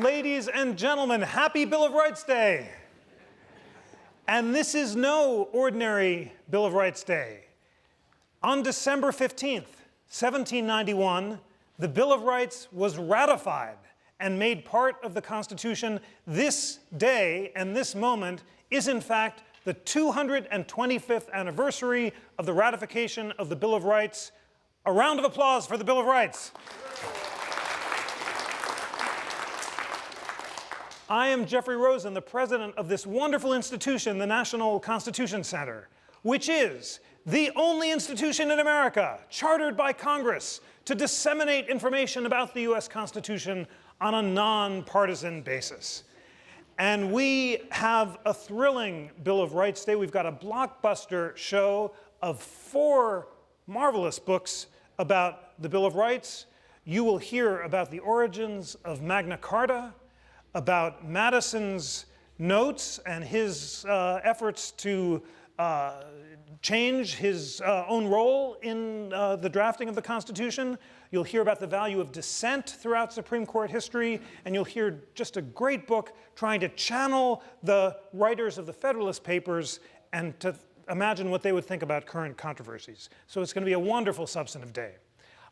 Ladies and gentlemen, happy Bill of Rights Day. And this is no ordinary Bill of Rights Day. On December 15th, 1791, the Bill of Rights was ratified and made part of the Constitution. This day and this moment is, in fact, the 225th anniversary of the ratification of the Bill of Rights. A round of applause for the Bill of Rights. I am Jeffrey Rosen, the president of this wonderful institution, the National Constitution Center, which is the only institution in America chartered by Congress to disseminate information about the US Constitution on a nonpartisan basis. And we have a thrilling Bill of Rights Day. We've got a blockbuster show of 4 marvelous books about the Bill of Rights. You will hear about the origins of Magna Carta, about Madison's notes and his efforts to change his own role in the drafting of the Constitution. You'll hear about the value of dissent throughout Supreme Court history, and you'll hear just a great book trying to channel the writers of the Federalist Papers and to imagine what they would think about current controversies. So it's going to be a wonderful substantive day.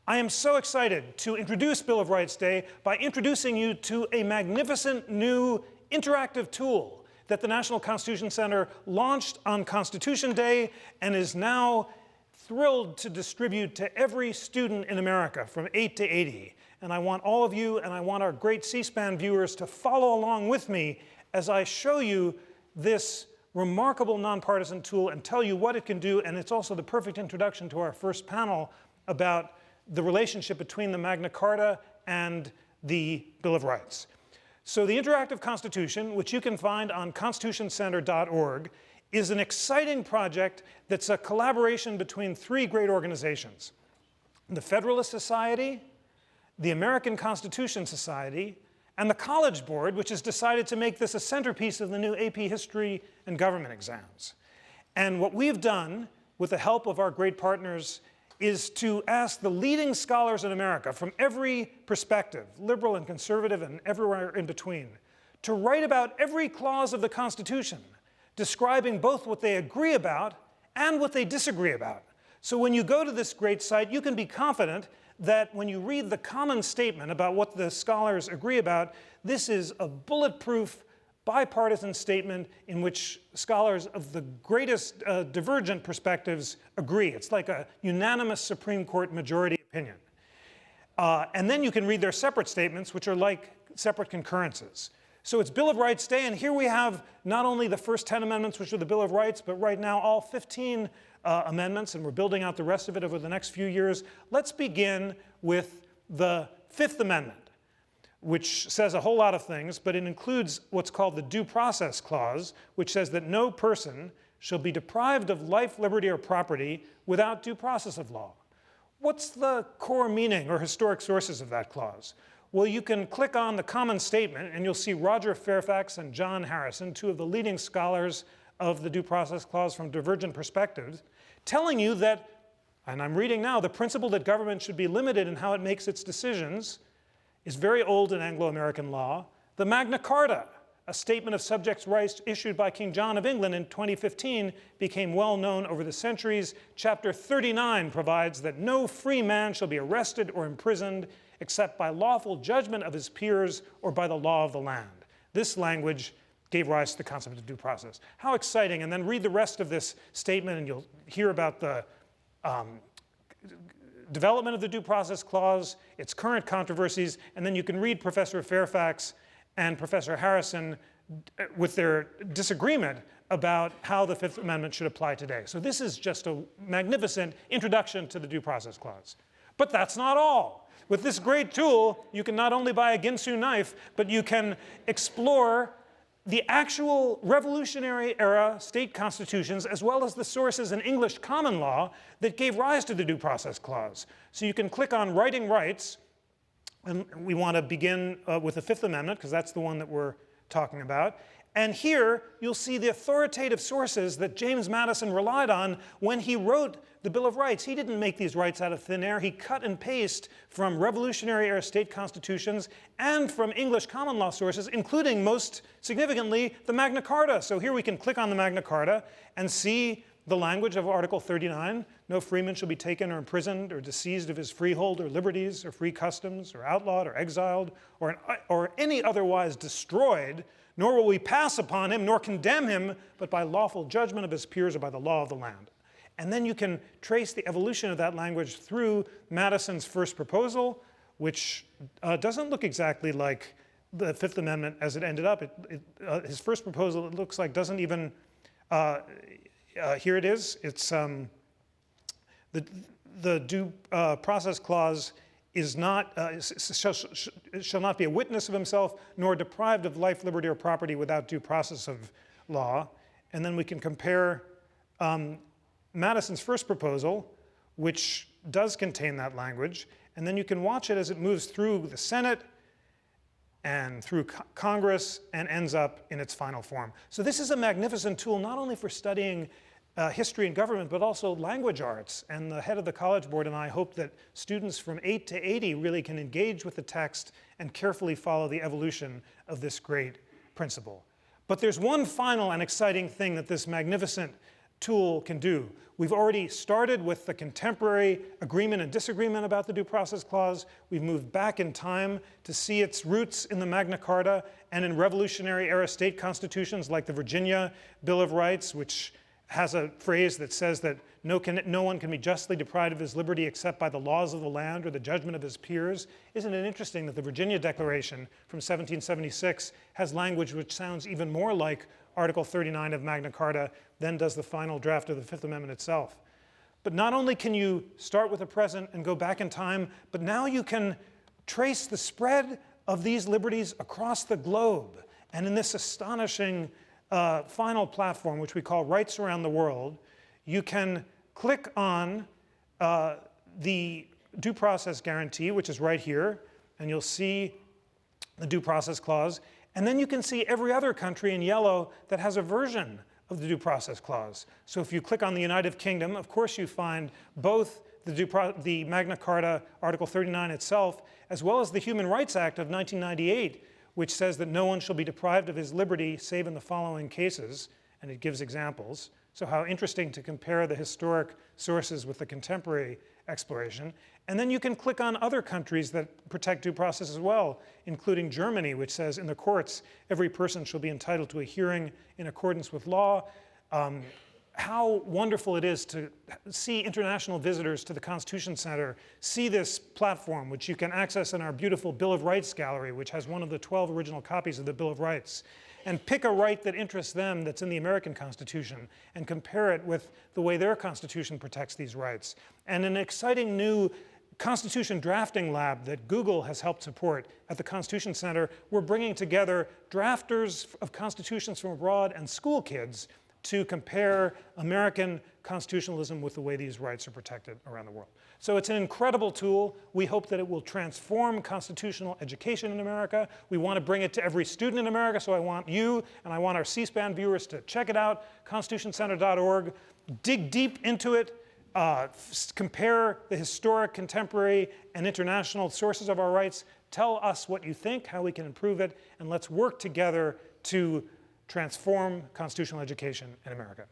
I am so excited to introduce Bill of Rights Day by introducing you to a magnificent new interactive tool that the National Constitution Center launched on Constitution Day and is now thrilled to distribute to every student in America from 8 to 80. And I want all of you, and I want our great C-SPAN viewers to follow along with me as I show you this remarkable nonpartisan tool and tell you what it can do. And it's also the perfect introduction to our first panel about the relationship between the Magna Carta and the Bill of Rights. So the Interactive Constitution, which you can find on constitutioncenter.org, is an exciting project that's a collaboration between 3 great organizations: the Federalist Society, the American Constitution Society, and the College Board, which has decided to make this a centerpiece of the new AP History and Government exams. And what we've done, with the help of our great partners, is to ask the leading scholars in America from every perspective, liberal and conservative and everywhere in between, to write about every clause of the Constitution, describing both what they agree about and what they disagree about. So when you go to this great site, you can be confident that when you read the common statement about what the scholars agree about, this is a bulletproof, bipartisan statement in which scholars of the greatest divergent perspectives agree. It's like a unanimous Supreme Court majority opinion. And then you can read their separate statements, which are like separate concurrences. So it's Bill of Rights Day, and here we have not only the first 10 amendments, which are the Bill of Rights, but right now all 15 amendments, and we're building out the rest of it over the next few years. Let's begin with the 5th Amendment, which says a whole lot of things, but it includes what's called the Due Process Clause, which says that no person shall be deprived of life, liberty, or property without due process of law. What's the core meaning or historic sources of that clause? Well, you can click on the common statement, and you'll see Roger Fairfax and John Harrison, 2 of the leading scholars of the Due Process Clause from divergent perspectives, telling you that, and I'm reading now, the principle that government should be limited in how it makes its decisions is very old in Anglo-American law. The Magna Carta, a statement of subjects' rights issued by King John of England in 2015, became well known over the centuries. Chapter 39 provides that no free man shall be arrested or imprisoned except by lawful judgment of his peers or by the law of the land. This language gave rise to the concept of due process. How exciting. And then read the rest of this statement and you'll hear about the development of the Due Process Clause, its current controversies, and then you can read Professor Fairfax and Professor Harrison with their disagreement about how the 5th Amendment should apply today. So this is just a magnificent introduction to the Due Process Clause. But that's not all. With this great tool, you can not only buy a Ginsu knife, but you can explore the actual Revolutionary era state constitutions, as well as the sources in English common law that gave rise to the Due Process Clause. So you can click on Writing Rights, and we want to begin with the 5th Amendment, because that's the one that we're talking about. And here, you'll see the authoritative sources that James Madison relied on when he wrote the Bill of Rights. He didn't make these rights out of thin air. He cut and pasted from Revolutionary-era state constitutions and from English common law sources, including, most significantly, the Magna Carta. So here we can click on the Magna Carta and see the language of Article 39. No freeman shall be taken or imprisoned or disseized of his freehold or liberties or free customs or outlawed or exiled or any otherwise destroyed, nor will we pass upon him, nor condemn him, but by lawful judgment of his peers or by the law of the land. And then you can trace the evolution of that language through Madison's first proposal, which doesn't look exactly like the Fifth Amendment as it ended up. His first proposal, it looks like, doesn't even, here it is. It's the due process clause is not, shall not be a witness of himself, nor deprived of life, liberty, or property without due process of law. And then we can compare Madison's first proposal, which does contain that language, and then you can watch it as it moves through the Senate and through Congress and ends up in its final form. So this is a magnificent tool, not only for studying history and government, but also language arts. And the head of the College Board and I hope that students from 8 to 80 really can engage with the text and carefully follow the evolution of this great principle. But there's one final and exciting thing that this magnificent tool can do. We've already started with the contemporary agreement and disagreement about the Due Process Clause. We've moved back in time to see its roots in the Magna Carta and in Revolutionary-era state constitutions like the Virginia Bill of Rights, which has a phrase that says that no one can be justly deprived of his liberty except by the laws of the land or the judgment of his peers. Isn't it interesting that the Virginia Declaration from 1776 has language which sounds even more like Article 39 of Magna Carta than does the final draft of the Fifth Amendment itself? But not only can you start with the present and go back in time, but now you can trace the spread of these liberties across the globe. And in this astonishing final platform, which we call Rights Around the World, you can click on the due process guarantee, which is right here, and you'll see the due process clause. And then you can see every other country in yellow that has a version of the due process clause. So if you click on the United Kingdom, of course you find both the Magna Carta, Article 39 itself, as well as the Human Rights Act of 1998, which says that no one shall be deprived of his liberty save in the following cases, and it gives examples. So how interesting to compare the historic sources with the contemporary exploration. And then you can click on other countries that protect due process as well, including Germany, which says in the courts, every person shall be entitled to a hearing in accordance with law. How wonderful it is to see international visitors to the Constitution Center see this platform, which you can access in our beautiful Bill of Rights gallery, which has one of the 12 original copies of the Bill of Rights, and pick a right that interests them that's in the American Constitution and compare it with the way their Constitution protects these rights. And an exciting new Constitution drafting lab that Google has helped support at the Constitution Center, we're bringing together drafters of constitutions from abroad and school kids to compare American constitutionalism with the way these rights are protected around the world. So it's an incredible tool. We hope that it will transform constitutional education in America. We want to bring it to every student in America, so I want you and I want our C-SPAN viewers to check it out, constitutioncenter.org, dig deep into it, compare the historic, contemporary, and international sources of our rights, tell us what you think, how we can improve it, and let's work together to transform constitutional education in America.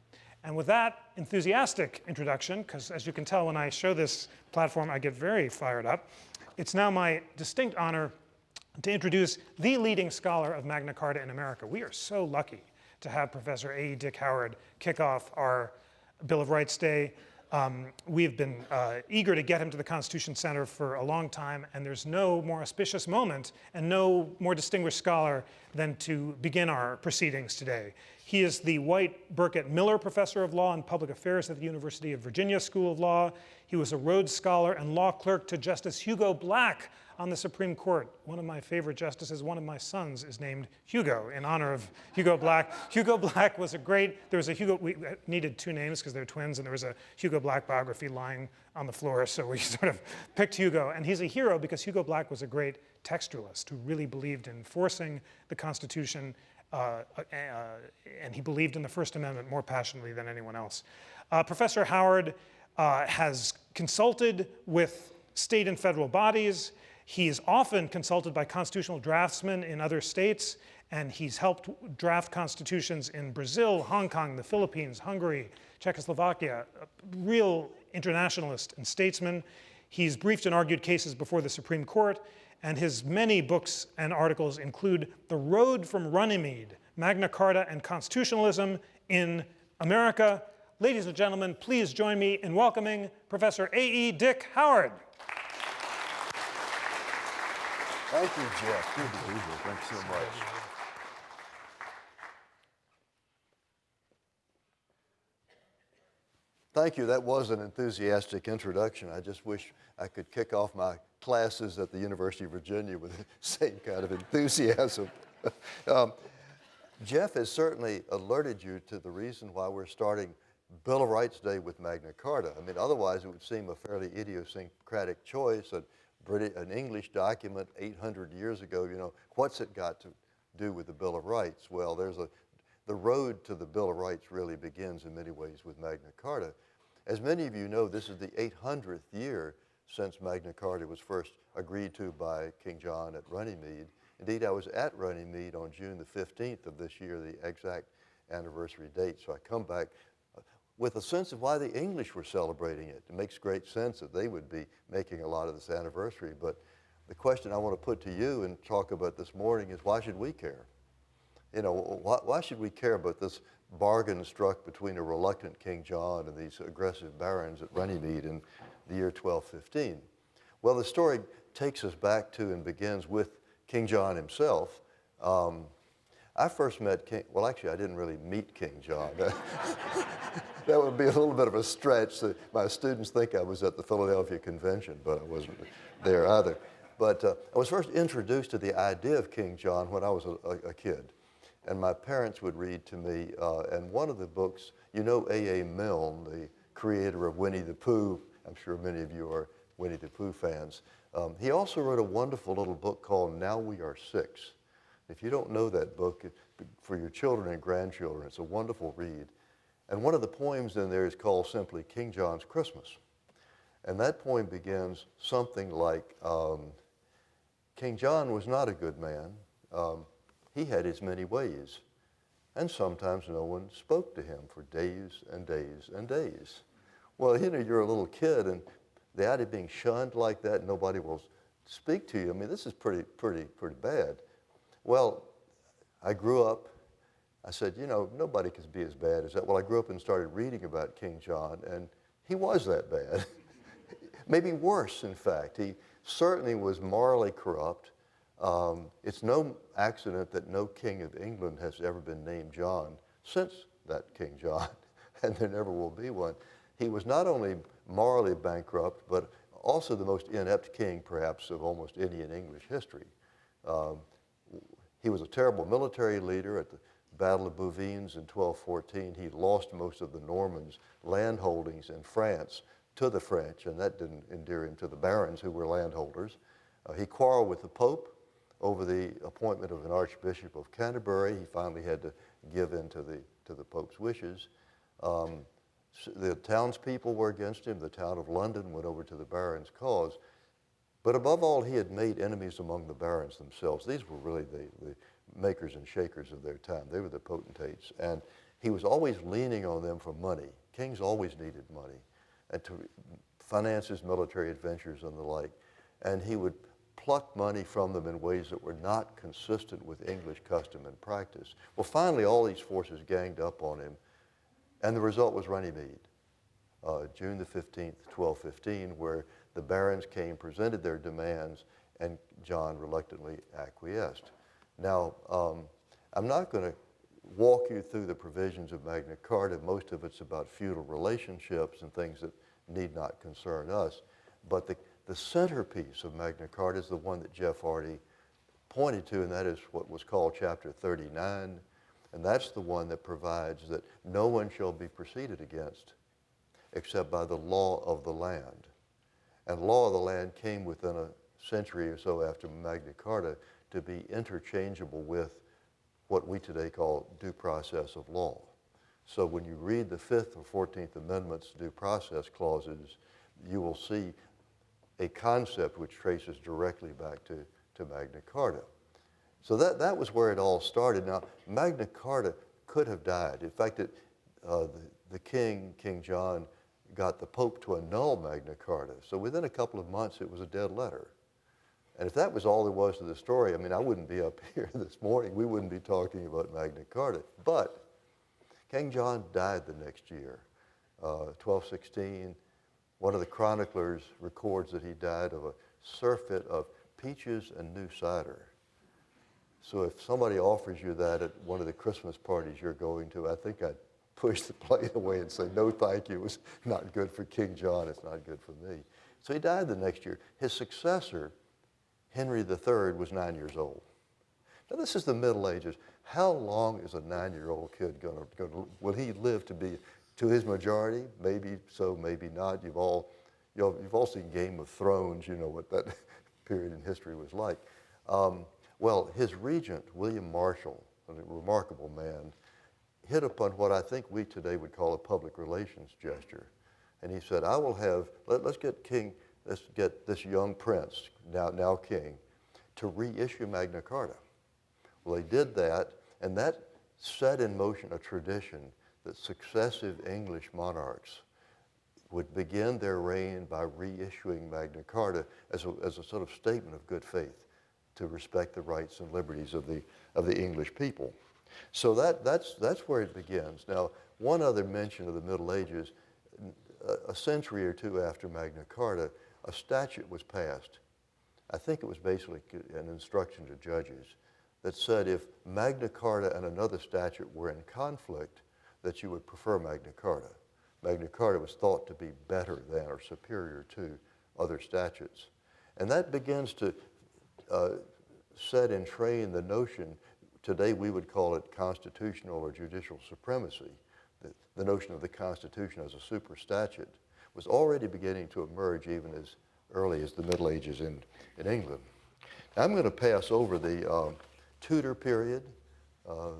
And with that enthusiastic introduction, because as you can tell when I show this platform, I get very fired up, it's now my distinct honor to introduce the leading scholar of Magna Carta in America. We are so lucky to have Professor A.E. Dick Howard kick off our Bill of Rights Day. We've been eager to get him to the Constitution Center for a long time, and there's no more auspicious moment and no more distinguished scholar than to begin our proceedings today. He is the White Burkett Miller Professor of Law and Public Affairs at the University of Virginia School of Law. He was a Rhodes Scholar and law clerk to Justice Hugo Black on the Supreme Court. One of my favorite justices, one of my sons, is named Hugo in honor of Hugo Black. Hugo Black was a great, there was a Hugo, we needed two names because they're twins, and there was a Hugo Black biography lying on the floor, so we sort of picked Hugo. And he's a hero because Hugo Black was a great textualist who really believed in enforcing the Constitution and he believed in the First Amendment more passionately than anyone else. Professor Howard has consulted with state and federal bodies. He is often consulted by constitutional draftsmen in other states, and he's helped draft constitutions in Brazil, Hong Kong, the Philippines, Hungary, Czechoslovakia, a real internationalist and statesman. He's briefed and argued cases before the Supreme Court, and his many books and articles include The Road from Runnymede, Magna Carta and Constitutionalism in America. Ladies and gentlemen, please join me in welcoming Professor A.E. Dick Howard. Thank you, Jeff. Good to be here. Thanks so much. Thank you. That was an enthusiastic introduction. I just wish I could kick off my classes at the University of Virginia with the same kind of enthusiasm. Jeff has certainly alerted you to the reason why we're starting Bill of Rights Day with Magna Carta. I mean, otherwise it would seem a fairly idiosyncratic choice. An English document 800 years ago, you know, what's it got to do with the Bill of Rights? Well, the road to the Bill of Rights really begins in many ways with Magna Carta. As many of you know, this is the 800th year since Magna Carta was first agreed to by King John at Runnymede. Indeed, I was at Runnymede on June the 15th of this year, the exact anniversary date. So I come back with a sense of why the English were celebrating it. It makes great sense that they would be making a lot of this anniversary. But the question I want to put to you and talk about this morning is, why should we care? You know, why should we care about this bargain struck between a reluctant King John and these aggressive barons at Runnymede in the year 1215? Well, the story takes us back to and begins with King John himself. I first met well, actually, I didn't really meet King John. That would be a little bit of a stretch. My students think I was at the Philadelphia Convention, but I wasn't there either. But I was first introduced to the idea of King John when I was a kid. And my parents would read to me, and one of the books, you know A.A. Milne, the creator of Winnie the Pooh. I'm sure many of you are Winnie the Pooh fans. He also wrote a wonderful little book called Now We Are Six. If you don't know that book, for your children and grandchildren, it's a wonderful read. And one of the poems in there is called simply King John's Christmas. And that poem begins something like, King John was not a good man. He had his many ways, and sometimes no one spoke to him for days and days and days. Well, you know, you're a little kid, and the idea of being shunned like that, nobody will speak to you. I mean, this is pretty bad. Well, I grew up. I said, you know, nobody could be as bad as that. Well, I grew up and started reading about King John, and he was that bad. Maybe worse, in fact. He certainly was morally corrupt. It's no accident that no king of England has ever been named John since that King John, and there never will be one. He was not only morally bankrupt, but also the most inept king, perhaps, of almost any in English history. He was a terrible military leader. At the Battle of Bouvines in 1214, he lost most of the Normans' land holdings in France to the French, and that didn't endear him to the barons who were landholders. He quarreled with the Pope over the appointment of an Archbishop of Canterbury. He finally had to give in to the Pope's wishes. The townspeople were against him. The town of London went over to the barons' cause. But above all, he had made enemies among the barons themselves. These were really the makers and shakers of their time. They were the potentates. And he was always leaning on them for money. Kings always needed money and to finance his military adventures and the like. And he would pluck money from them in ways that were not consistent with English custom and practice. Well, finally, all these forces ganged up on him, and the result was Runnymede, June the 15th, 1215, where the barons came, presented their demands, and John reluctantly acquiesced. Now, I'm not going to walk you through the provisions of Magna Carta. Most of it's about feudal relationships and things that need not concern us. But the centerpiece of Magna Carta is the one that Jeff already pointed to, and that is what was called Chapter 39. And that's the one that provides that no one shall be proceeded against except by the law of the land. And law of the land came within a century or so after Magna Carta to be interchangeable with what we today call due process of law. So when you read the 5th or 14th Amendment's due process clauses, you will see a concept which traces directly back to Magna Carta. So that was where it all started. Now, Magna Carta could have died. In fact, the King John, got the Pope to annul Magna Carta. So within a couple of months, it was a dead letter. And if that was all there was to the story, I mean, I wouldn't be up here this morning. We wouldn't be talking about Magna Carta. But King John died the next year, 1216. One of the chroniclers records that he died of a surfeit of peaches and new cider. So if somebody offers you that at one of the Christmas parties you're going to, I think I'd push the plate away and say, no, thank you. It's not good for King John. It's not good for me. So he died the next year. His successor, Henry III, was 9 years old. Now, this is the Middle Ages. How long is a 9-year-old kid going to, will he live to be to his majority? Maybe so, maybe not. You've all seen Game of Thrones. You know what that period in history was like. Well, his regent, William Marshall, a remarkable man, hit upon what I think we today would call a public relations gesture. And he said, I will have, let's get this young prince, now king, to reissue Magna Carta. Well, they did that, and that set in motion a tradition that successive English monarchs would begin their reign by reissuing Magna Carta as a sort of statement of good faith to respect the rights and liberties of the English people. So that's where it begins. Now, one other mention of the Middle Ages, a century or two after Magna Carta, a statute was passed. I think it was basically an instruction to judges that said if Magna Carta and another statute were in conflict, that you would prefer Magna Carta. Magna Carta was thought to be better than or superior to other statutes. And that begins to set and train the notion, today we would call it constitutional or judicial supremacy. The notion of the Constitution as a super statute was already beginning to emerge even as early as the Middle Ages in England. Now, I'm going to pass over the Tudor period. I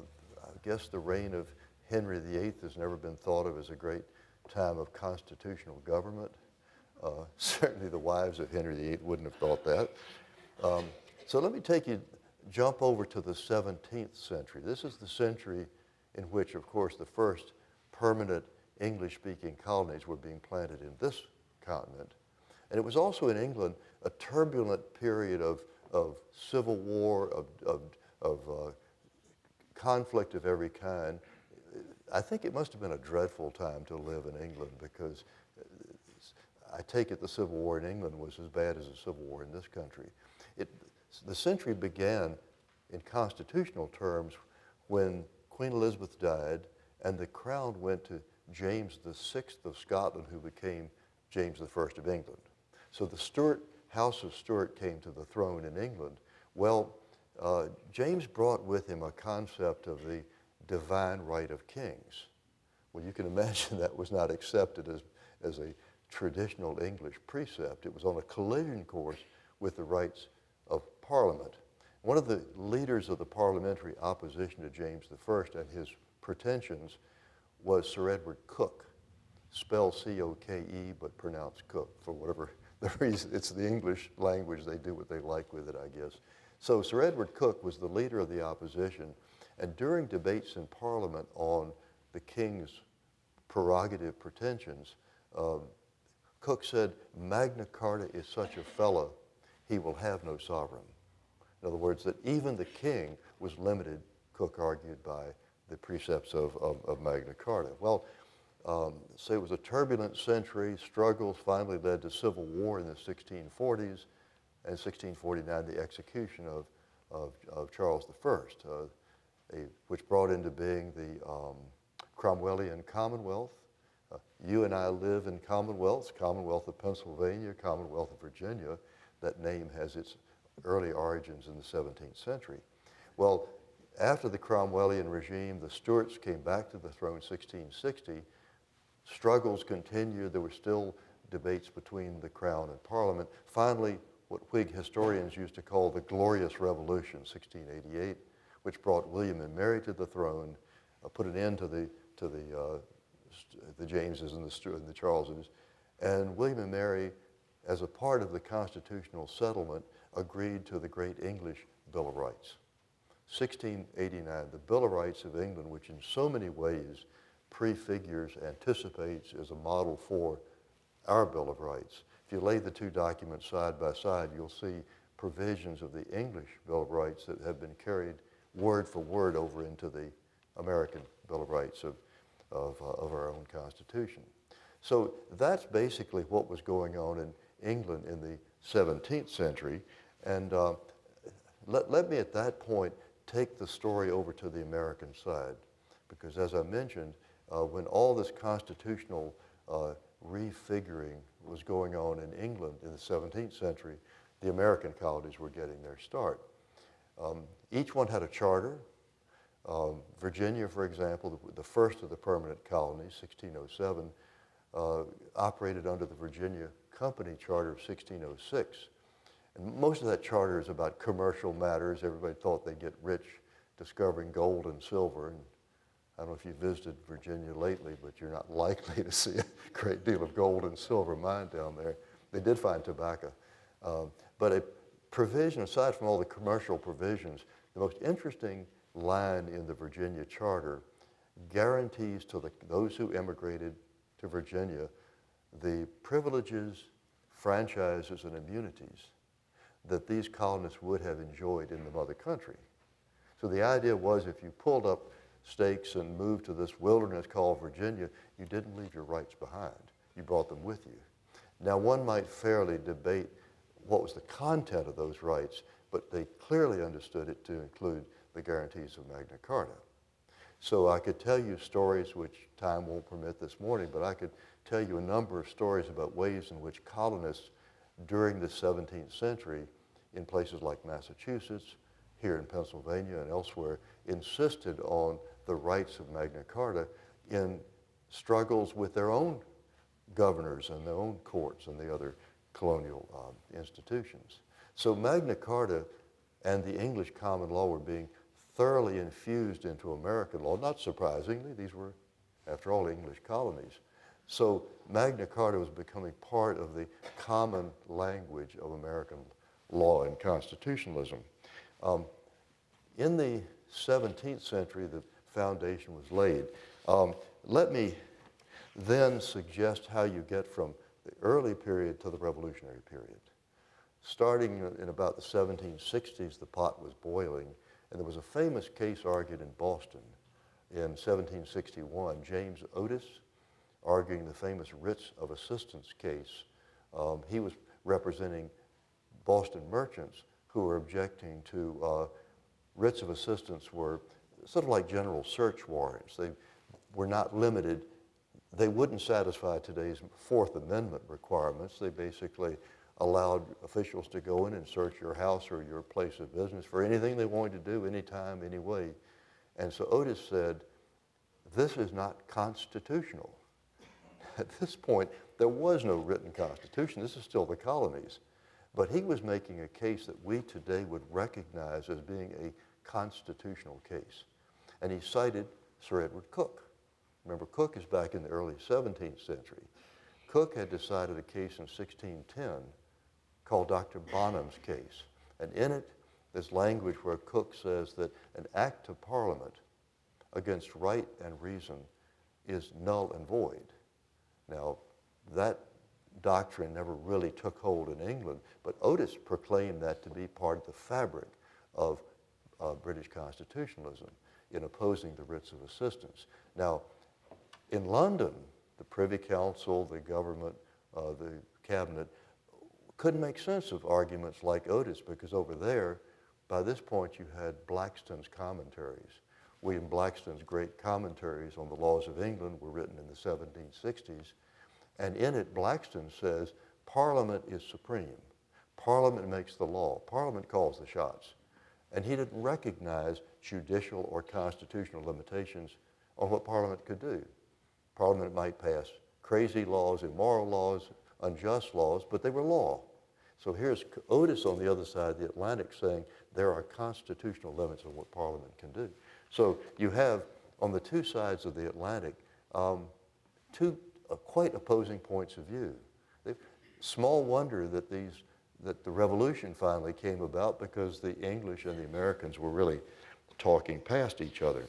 guess the reign of Henry VIII has never been thought of as a great time of constitutional government. Certainly the wives of Henry VIII wouldn't have thought that. So let me jump over to the 17th century. This is the century in which, of course, the first permanent English-speaking colonies were being planted in this continent. And it was also in England a turbulent period of civil war, of conflict of every kind. I think it must have been a dreadful time to live in England because I take it the Civil War in England was as bad as the Civil War in this country. The century began in constitutional terms when Queen Elizabeth died and the crown went to James VI of Scotland, who became James I of England. So the House of Stuart came to the throne in England. Well, James brought with him a concept of the divine right of kings. Well, you can imagine that was not accepted as a traditional English precept. It was on a collision course with the rights of Parliament. One of the leaders of the parliamentary opposition to James I and his pretensions was Sir Edward Coke, spelled C-O-K-E, but pronounced Cook for whatever the reason. It's the English language. They do what they like with it, I guess. So Sir Edward Coke was the leader of the opposition, and during debates in Parliament on the king's prerogative pretensions, Coke said, Magna Carta is such a fellow, he will have no sovereign. In other words, that even the king was limited, Coke argued, by the precepts of Magna Carta. Well, so it was a turbulent century. Struggles finally led to civil war in the 1640s, and 1649, the execution of Charles I, which brought into being the Cromwellian Commonwealth. You and I live in Commonwealths, Commonwealth of Pennsylvania, Commonwealth of Virginia. That name has its early origins in the 17th century. Well, after the Cromwellian regime, the Stuarts came back to the throne in 1660. Struggles continued. There were still debates between the Crown and Parliament. Finally, what Whig historians used to call the Glorious Revolution, 1688, which brought William and Mary to the throne, put an end to the Jameses and the Charleses, and William and Mary, as a part of the constitutional settlement, agreed to the Great English Bill of Rights. 1689, the Bill of Rights of England, which in so many ways prefigures, anticipates, is a model for our Bill of Rights. If you lay the two documents side by side, you'll see provisions of the English Bill of Rights that have been carried word for word over into the American Bill of Rights of our own Constitution. So that's basically what was going on in England in the 17th century. And let me at that point take the story over to the American side. Because as I mentioned, when all this constitutional refiguring was going on in England in the 17th century, the American colonies were getting their start. Each one had a charter. Virginia, for example, the first of the permanent colonies, 1607, operated under the Virginia Company Charter of 1606. And most of that charter is about commercial matters. Everybody thought they'd get rich discovering gold and silver. And I don't know if you've visited Virginia lately, but you're not likely to see a great deal of gold and silver mined down there. They did find tobacco. But a provision, aside from all the commercial provisions, the most interesting line in the Virginia Charter guarantees to those who immigrated to Virginia the privileges, franchises, and immunities that these colonists would have enjoyed in the mother country. So the idea was if you pulled up stakes and moved to this wilderness called Virginia, you didn't leave your rights behind. You brought them with you. Now, one might fairly debate what was the content of those rights, but they clearly understood it to include the guarantees of Magna Carta. So I could tell you stories, which time won't permit this morning, but I could tell you a number of stories about ways in which colonists during the 17th century in places like Massachusetts, here in Pennsylvania and elsewhere, insisted on the rights of Magna Carta in struggles with their own governors and their own courts and the other colonial institutions. So Magna Carta and the English common law were being thoroughly infused into American law. Not surprisingly, these were, after all, English colonies. So Magna Carta was becoming part of the common language of American law and constitutionalism. In the 17th century, the foundation was laid. Let me then suggest how you get from the early period to the revolutionary period. Starting in about the 1760s, the pot was boiling, and there was a famous case argued in Boston in 1761. James Otis, arguing the famous writs of assistance case. He was representing Boston merchants who were objecting to writs of assistance were sort of like general search warrants. They were not limited. They wouldn't satisfy today's Fourth Amendment requirements. They basically allowed officials to go in and search your house or your place of business for anything they wanted to do, anytime, any way. And so Otis said, this is not constitutional. At this point, there was no written constitution. This is still the colonies. But he was making a case that we today would recognize as being a constitutional case. And he cited Sir Edward Coke. Remember, Coke is back in the early 17th century. Coke had decided a case in 1610 called Dr. Bonham's case. And in it, there's language where Coke says that an act of Parliament against right and reason is null and void. Now, that doctrine never really took hold in England, but Otis proclaimed that to be part of the fabric of British constitutionalism in opposing the writs of assistance. Now, in London, the Privy Council, the government, the cabinet, couldn't make sense of arguments like Otis because over there, by this point, you had Blackstone's commentaries. William Blackstone's great commentaries on the laws of England were written in the 1760s. And in it, Blackstone says, Parliament is supreme. Parliament makes the law. Parliament calls the shots. And he didn't recognize judicial or constitutional limitations on what Parliament could do. Parliament might pass crazy laws, immoral laws, unjust laws, but they were law. So here's Otis on the other side of the Atlantic saying there are constitutional limits on what Parliament can do. So you have, on the two sides of the Atlantic, two quite opposing points of view. Small wonder that the revolution finally came about because the English and the Americans were really talking past each other.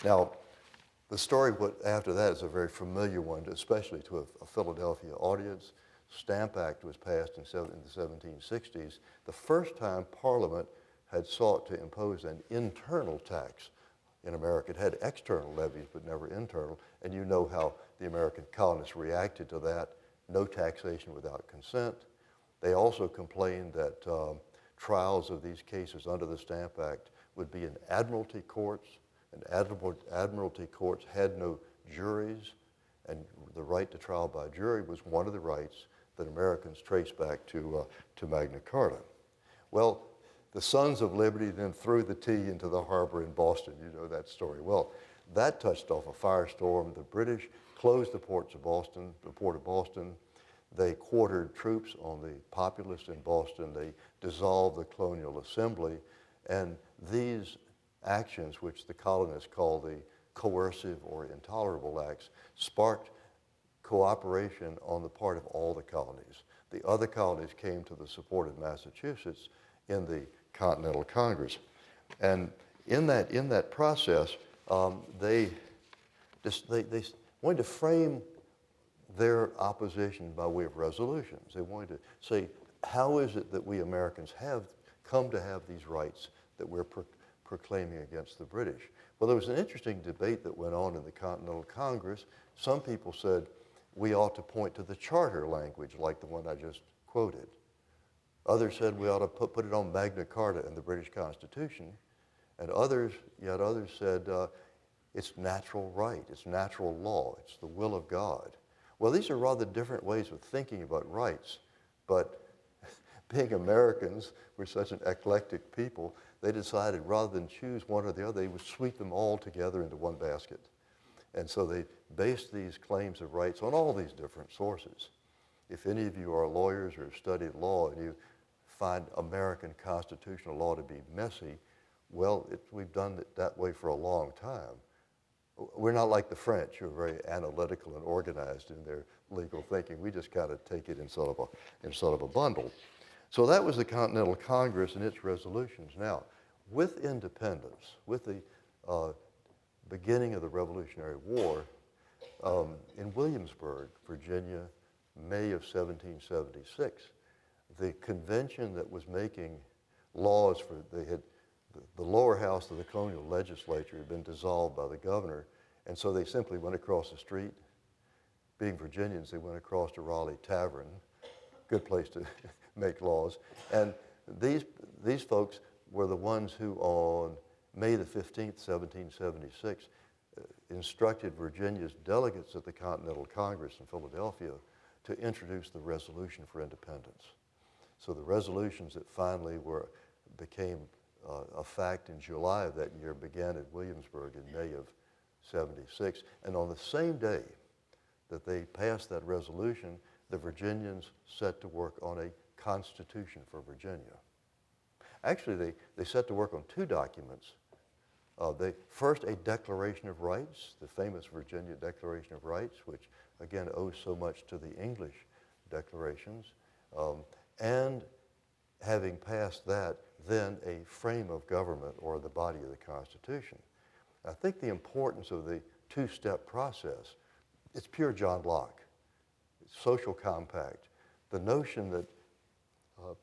Now, the story after that is a very familiar one, especially to a Philadelphia audience. Stamp Act was passed in the 1760s, the first time Parliament had sought to impose an internal tax in America. It had external levies, but never internal, and you know how the American colonists reacted to that. No taxation without consent. They also complained that trials of these cases under the Stamp Act would be in admiralty courts, and admiralty courts had no juries, and the right to trial by jury was one of the rights that Americans traced back to Magna Carta. Well, the Sons of Liberty then threw the tea into the harbor in Boston. You know that story. Well, that touched off a firestorm. The British closed the port of Boston. They quartered troops on the populace in Boston. They dissolved the Colonial Assembly. And these actions, which the colonists call the coercive or intolerable acts, sparked cooperation on the part of all the colonies. The other colonies came to the support of Massachusetts in the Continental Congress. And in that process, they wanted to frame their opposition by way of resolutions. They wanted to say, how is it that we Americans have come to have these rights that we're proclaiming against the British? Well, there was an interesting debate that went on in the Continental Congress. Some people said we ought to point to the charter language like the one I just quoted. Others said we ought to put it on Magna Carta and the British Constitution. And yet others said it's natural right, it's natural law, it's the will of God. Well, these are rather different ways of thinking about rights, but being Americans, we're such an eclectic people, they decided rather than choose one or the other, they would sweep them all together into one basket. And so they based these claims of rights on all these different sources. If any of you are lawyers or have studied law and you find American constitutional law to be messy, well, we've done it that way for a long time. We're not like the French, who are very analytical and organized in their legal thinking. We just kind of take it in sort of a bundle. So that was the Continental Congress and its resolutions. Now, with independence, with the beginning of the Revolutionary War, in Williamsburg, Virginia, May of 1776, the convention that was making laws the lower house of the colonial legislature had been dissolved by the governor, and so they simply went across the street. Being Virginians, they went across to Raleigh Tavern, good place to make laws. And these folks were the ones who on May the 15th, 1776, instructed Virginia's delegates at the Continental Congress in Philadelphia to introduce the Resolution for Independence. So the resolutions that finally became a fact in July of that year began at Williamsburg in May of 76. And on the same day that they passed that resolution, the Virginians set to work on a constitution for Virginia. Actually, they set to work on two documents. First, a Declaration of Rights, the famous Virginia Declaration of Rights, which again owes so much to the English declarations. And having passed that, then a frame of government or the body of the Constitution. I think the importance of the two-step process, it's pure John Locke. It's social compact. The notion that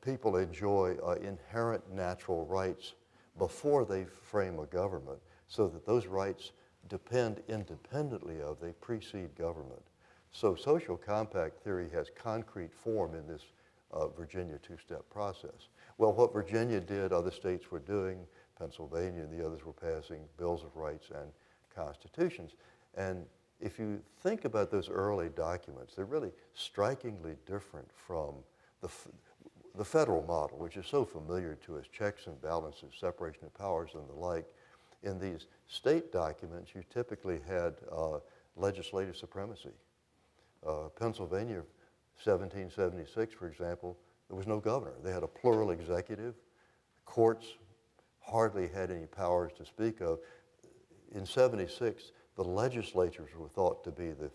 people enjoy inherent natural rights before they frame a government, so that those rights depend independently of, they precede government. So social compact theory has concrete form in this Virginia two-step process. Well, what Virginia did, other states were doing. Pennsylvania and the others were passing bills of rights and constitutions. And if you think about those early documents, they're really strikingly different from the federal model, which is so familiar to us, checks and balances, separation of powers and the like. In these state documents, you typically had legislative supremacy. Pennsylvania, 1776, for example, there was no governor. They had a plural executive. Courts hardly had any powers to speak of. In '76, the legislatures were thought to be the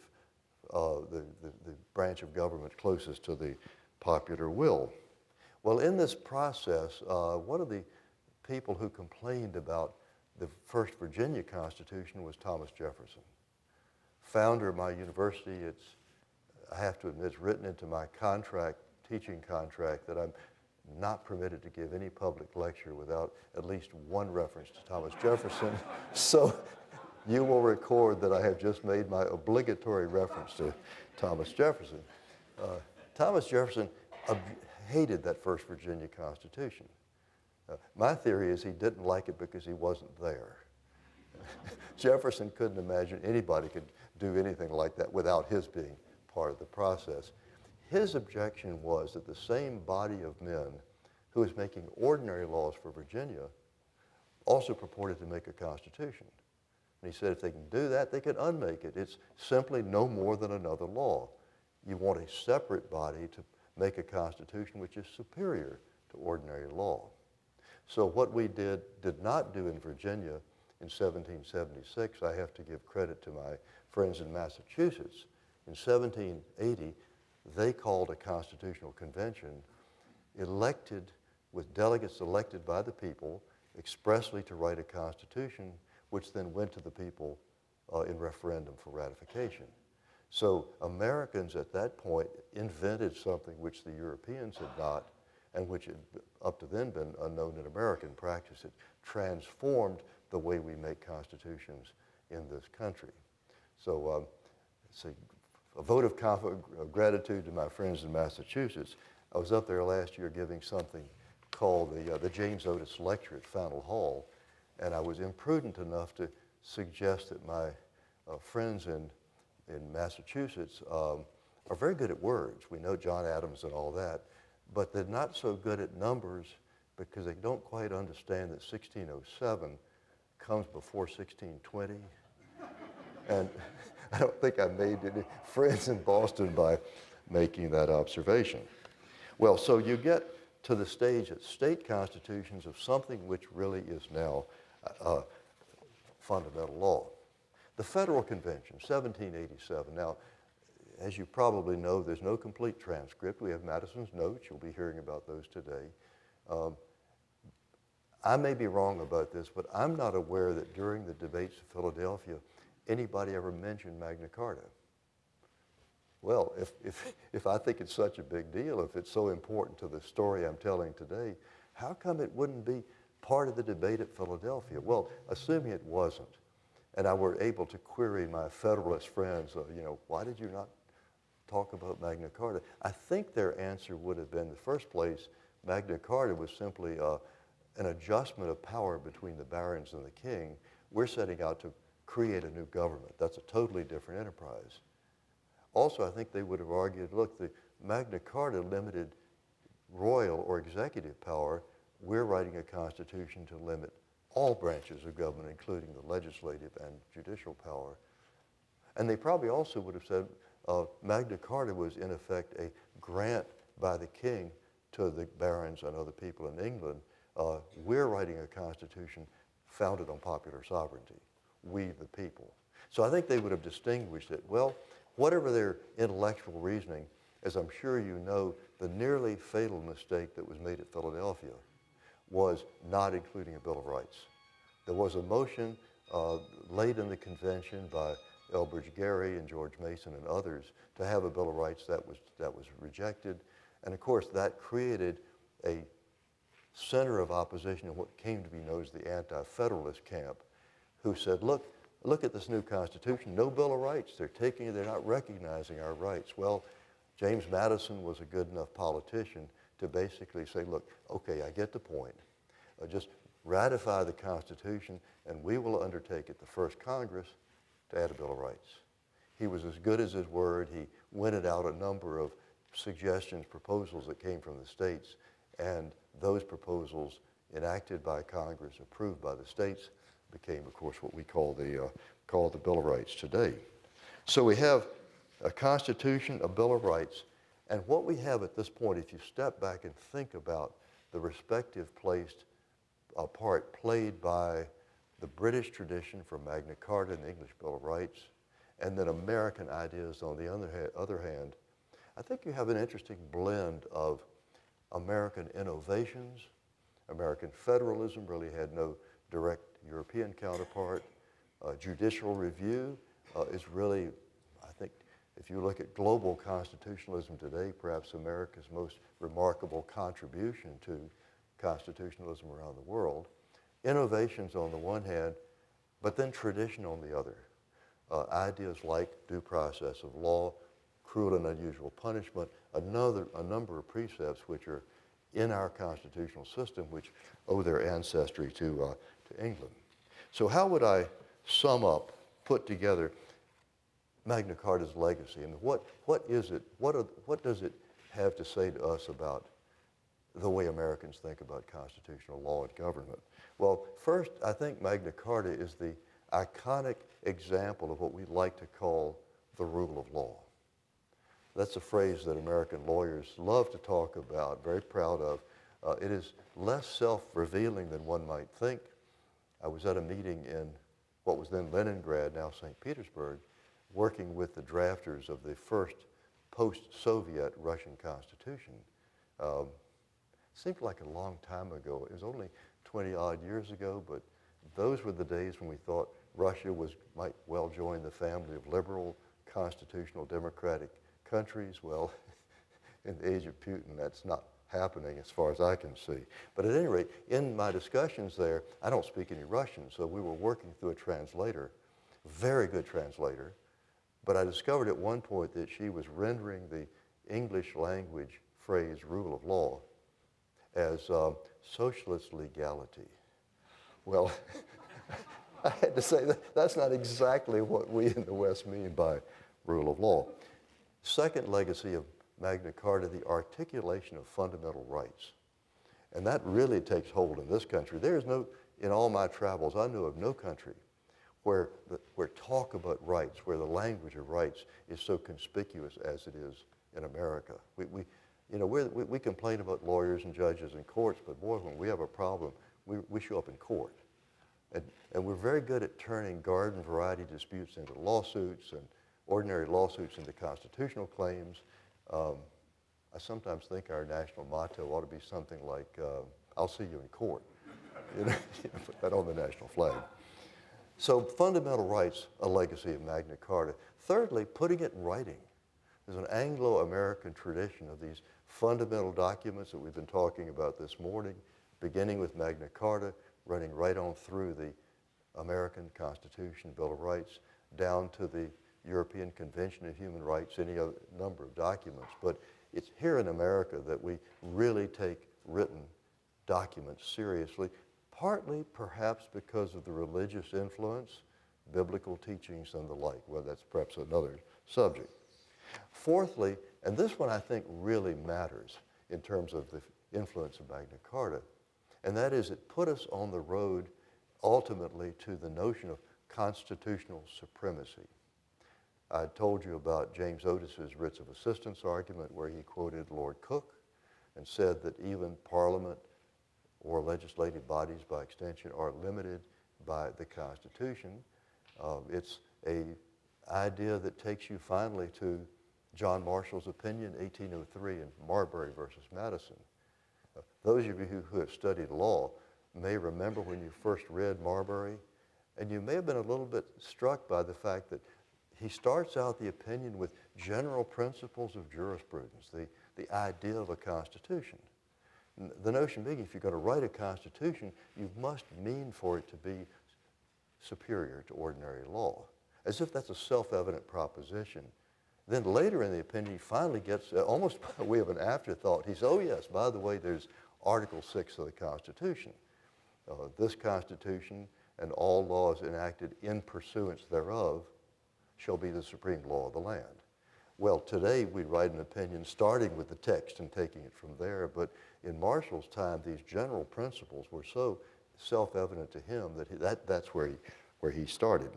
branch of government closest to the popular will. Well, in this process, one of the people who complained about the first Virginia Constitution was Thomas Jefferson. Founder of my university, I have to admit, it's written into my contract, teaching contract, that I'm not permitted to give any public lecture without at least one reference to Thomas Jefferson. So you will record that I have just made my obligatory reference to Thomas Jefferson. Thomas Jefferson hated that first Virginia Constitution. My theory is he didn't like it because he wasn't there. Jefferson couldn't imagine anybody could do anything like that without his being part of the process. His objection was that the same body of men who was making ordinary laws for Virginia also purported to make a constitution. And he said if they can do that, they can unmake it. It's simply no more than another law. You want a separate body to make a constitution which is superior to ordinary law. So what we did not do in Virginia in 1776, I have to give credit to my friends in Massachusetts. In 1780, they called a constitutional convention elected with delegates elected by the people expressly to write a constitution, which then went to the people in referendum for ratification. So Americans at that point invented something which the Europeans had not, and which had up to then been unknown in American practice. It transformed the way we make constitutions in this country. So it's a vote of gratitude to my friends in Massachusetts. I was up there last year giving something called the James Otis Lecture at Fountain Hall, and I was imprudent enough to suggest that my friends in Massachusetts are very good at words. We know John Adams and all that, but they're not so good at numbers because they don't quite understand that 1607 comes before 1620. And I don't think I made any friends in Boston by making that observation. Well, so you get to the stage at state constitutions of something which really is now fundamental law. The Federal Convention, 1787. Now, as you probably know, there's no complete transcript. We have Madison's notes. You'll be hearing about those today. I may be wrong about this, but I'm not aware that during the debates of Philadelphia, anybody ever mentioned Magna Carta. Well, if I think it's such a big deal, if it's so important to the story I'm telling today, how come it wouldn't be part of the debate at Philadelphia? Well, assuming it wasn't, and I were able to query my Federalist friends, why did you not talk about Magna Carta? I think their answer would have been, in the first place, Magna Carta was simply an adjustment of power between the barons and the king. We're setting out to create a new government. That's a totally different enterprise. Also, I think they would have argued, look, the Magna Carta limited royal or executive power. We're writing a constitution to limit all branches of government, including the legislative and judicial power. And they probably also would have said Magna Carta was, in effect, a grant by the king to the barons and other people in England. We're writing a constitution founded on popular sovereignty, we the people. So I think they would have distinguished it. Well, whatever their intellectual reasoning, as I'm sure you know, the nearly fatal mistake that was made at Philadelphia was not including a Bill of Rights. There was a motion late in the convention by Elbridge Gerry and George Mason and others to have a Bill of Rights that was rejected. And of course, that created a center of opposition in what came to be known as the anti-federalist camp, who said, look at this new Constitution, no Bill of Rights. They're not recognizing our rights. Well, James Madison was a good enough politician to basically say, look, okay, I get the point. Just ratify the Constitution, and we will undertake at the first Congress to add a Bill of Rights. He was as good as his word. He winted out a number of suggestions, proposals that came from the states, and those proposals enacted by Congress, approved by the states, became, of course, what we call the Bill of Rights today. So we have a Constitution, a Bill of Rights, And what we have at this point, if you step back and think about the respective part played by the British tradition from Magna Carta and the English Bill of Rights, and then American ideas on the other hand, I think you have an interesting blend of American innovations. American federalism really had no direct European counterpart. Judicial review is really, I think, if you look at global constitutionalism today, perhaps America's most remarkable contribution to constitutionalism around the world. Innovations on the one hand, but then tradition on the other. Ideas like due process of law, cruel and unusual punishment, a number of precepts which are in our constitutional system which owe their ancestry to England. So how would I sum up, put together Magna Carta's legacy? I mean, what is it? What does it have to say to us about the way Americans think about constitutional law and government? Well, first, I think Magna Carta is the iconic example of what we like to call the rule of law. That's a phrase that American lawyers love to talk about, very proud of. It is less self-revealing than one might think. I was at a meeting in what was then Leningrad, now St. Petersburg, working with the drafters of the first post-Soviet Russian Constitution. Seemed like a long time ago. It was only 20-odd years ago, but those were the days when we thought Russia might well join the family of liberal, constitutional, democratic countries. Well, in the age of Putin, that's not happening as far as I can see. But at any rate, in my discussions there, I don't speak any Russian, so we were working through a translator, very good translator, but I discovered at one point that she was rendering the English language phrase rule of law as socialist legality. Well, I had to say that's not exactly what we in the West mean by rule of law. Second legacy of Magna Carta, the articulation of fundamental rights. And that really takes hold in this country. There is no, in all my travels, I know of no country where talk about rights, where the language of rights is so conspicuous as it is in America. We complain about lawyers and judges and courts, but boy, when we have a problem, we show up in court. And we're very good at turning garden variety disputes into lawsuits and ordinary lawsuits into constitutional claims. I sometimes think our national motto ought to be something like, I'll see you in court. Put that on the national flag. So fundamental rights, a legacy of Magna Carta. Thirdly, putting it in writing. There's an Anglo-American tradition of these fundamental documents that we've been talking about this morning, beginning with Magna Carta, running right on through the American Constitution, Bill of Rights, down to the European Convention of Human Rights, any other number of documents. But it's here in America that we really take written documents seriously, partly perhaps because of the religious influence, biblical teachings and the like. Well, that's perhaps another subject. Fourthly, and this one I think really matters in terms of the influence of Magna Carta, and that is it put us on the road ultimately to the notion of constitutional supremacy. I told you about James Otis's writs of assistance argument where he quoted Lord Coke and said that even Parliament or legislative bodies by extension are limited by the Constitution. It's an idea that takes you finally to John Marshall's opinion, 1803 in Marbury versus Madison. Those of you who have studied law may remember when you first read Marbury, and you may have been a little bit struck by the fact that he starts out the opinion with general principles of jurisprudence, the idea of a constitution. The notion being, if you're going to write a constitution, you must mean for it to be superior to ordinary law, as if that's a self-evident proposition. Then later in the opinion, he finally gets, almost by way of an afterthought, he says, oh yes, by the way, there's Article 6 of the Constitution. This Constitution and all laws enacted in pursuance thereof shall be the supreme law of the land. Well, today we write an opinion starting with the text and taking it from there, but in Marshall's time, these general principles were so self-evident to him that that's where he started.